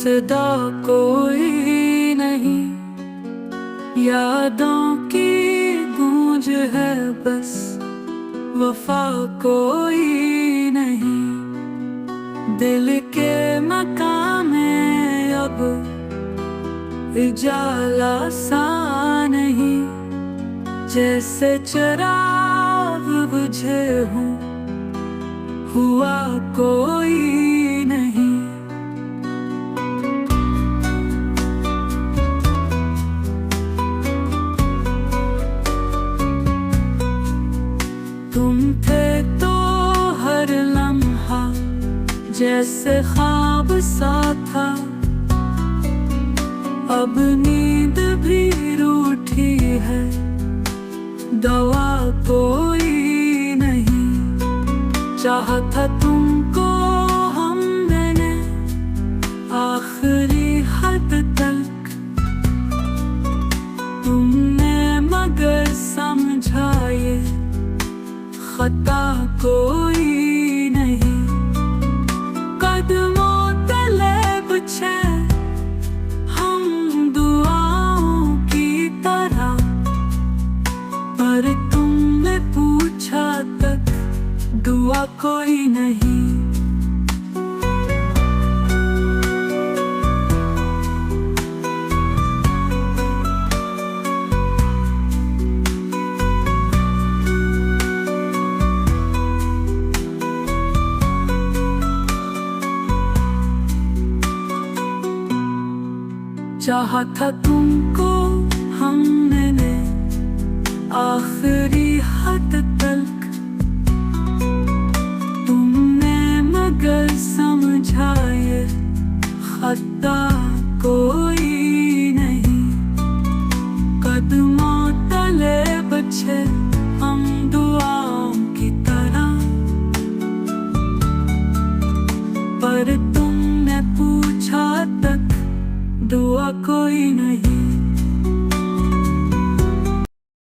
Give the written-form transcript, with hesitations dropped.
सदा कोई नहीं, यादों की गूंज है बस, वफा कोई नहीं। दिल के मकान में अब उजाला सा नहीं, जैसे चिराग बुझे हूँ, हुआ कोई नहीं। तुम थे तो हर लम्हा जैसे ख्वाब सा था, अब नींद भी रूठी है, दवा कोई नहीं। चाहा था तुमको हमने आखिरी हद तक, तुमने मगर समझा ये खता कोई नहीं। कदमों तले बिछे हम दुआओं की तरह, पर तुमने पूछा तक दुआ कोई नहीं। चाहा था तुमको हमने आखिरी हद तक, तुमने मगर समझा ये खता कोई नहीं। कदमों तले बचे हम दुआओं की तरह, पर तुमने पूछा तक दुआ कोई नहीं।